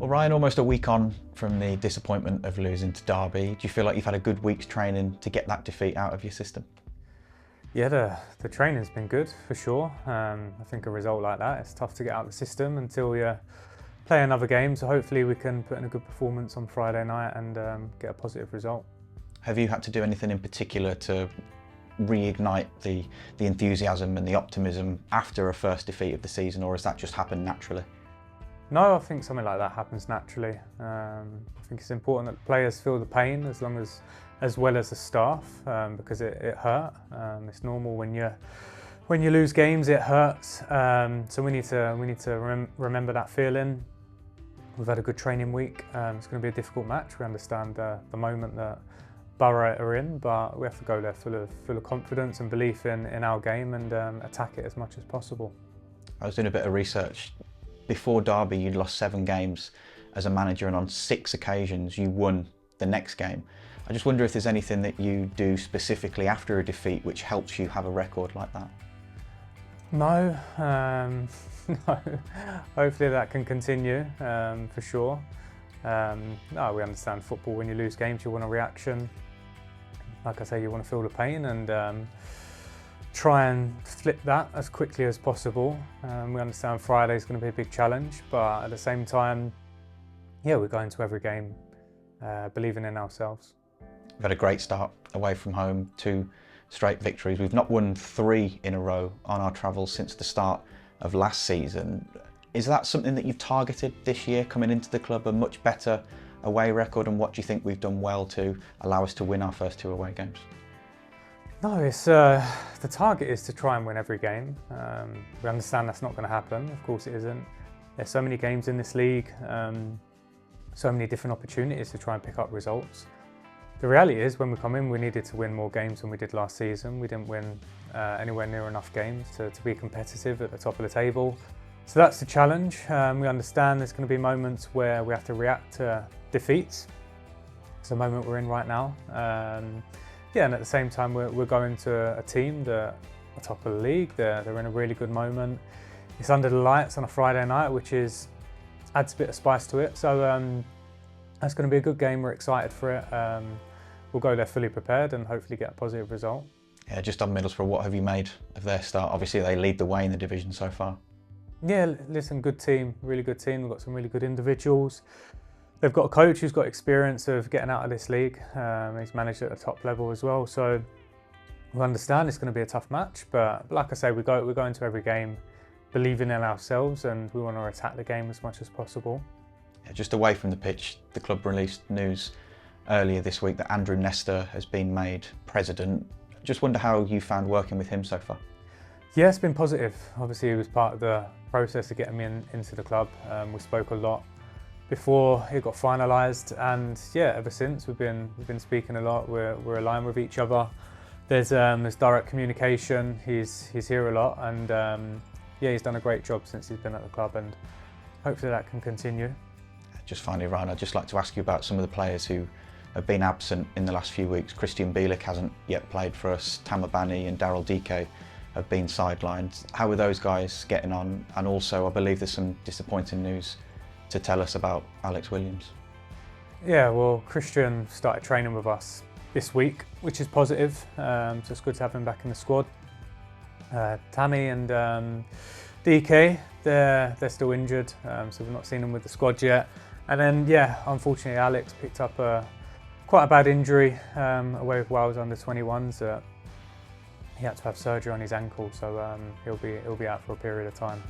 Well, Ryan, almost a week on from the disappointment of losing to Derby, do you feel like you've had a good week's training to get that defeat out of your system? Yeah, the training's been good for sure. I think a result like that, it's tough to get out of the system until you play another game. So hopefully we can put in a good performance on Friday night and get a positive result. Have you had to do anything in particular to reignite the enthusiasm and the optimism after a first defeat of the season, or has that just happened naturally? No, I think something like that happens naturally. I think it's important that the players feel the pain as well as the staff, because it hurt. It's normal when you lose games, it hurts. So we need to remember that feeling. We've had a good training week. It's going to be a difficult match. We understand the moment that Borough are in, but we have to go there full of confidence and belief in our game and attack it as much as possible. I was doing a bit of research. Before Derby, you'd lost 7 games as a manager, and on 6 occasions you won the next game. I just wonder if there's anything that you do specifically after a defeat which helps you have a record like that? No, no. Hopefully that can continue, for sure. No, we understand football. When you lose games, you want a reaction. Like I say, you want to feel the pain and try and flip that as quickly as possible. We understand Friday is going to be a big challenge, but at the same time, yeah, we're going to every game believing in ourselves. We've had a great start away from home, 2 straight victories. We've not won 3 in a row on our travels since the start of last season. Is that something that you've targeted this year, coming into the club, a much better away record, and what do you think we've done well to allow us to win our first 2 away games? No, it's the target is to try and win every game. We understand that's not going to happen. Of course it isn't. There's so many games in this league, so many different opportunities to try and pick up results. The reality is, when we come in, we needed to win more games than we did last season. We didn't win anywhere near enough games to be competitive at the top of the table. So that's the challenge. We understand there's going to be moments where we have to react to defeats. It's the moment we're in right now. Yeah, and at the same time, we're going to a team that are top of the league. They're in a really good moment. It's under the lights on a Friday night, which adds a bit of spice to it. So that's going to be a good game. We're excited for it. We'll go there fully prepared and hopefully get a positive result. Yeah, just on Middlesbrough, what have you made of their start? Obviously, they lead the way in the division so far. Yeah, listen, good team, really good team. We've got some really good individuals. They've got a coach who's got experience of getting out of this league. He's managed at the top level as well. So we understand it's going to be a tough match, but like I say, we go into every game believing in ourselves, and we want to attack the game as much as possible. Yeah, just away from the pitch, the club released news earlier this week that Andrew Nestor has been made president. Just wonder how you found working with him so far. Yeah, it's been positive. Obviously, he was part of the process of getting me into the club. We spoke a lot before it got finalised, and yeah, ever since we've been speaking a lot. We're aligned with each other. There's direct communication. He's here a lot, and yeah, he's done a great job since he's been at the club, and hopefully that can continue. Just finally, Ryan, I'd just like to ask you about some of the players who have been absent in the last few weeks. Christian Bielik hasn't yet played for us. Tamabani and Daryl Dike have been sidelined. How are those guys getting on? And also, I believe there's some disappointing news to tell us about Alex Williams. Yeah, well, Christian started training with us this week, which is positive. So it's good to have him back in the squad. Tammy and DK, they're still injured, so we've not seen them with the squad yet. And then, yeah, unfortunately, Alex picked up quite a bad injury away with Wales under-21s. He had to have surgery on his ankle, so he'll be out for a period of time.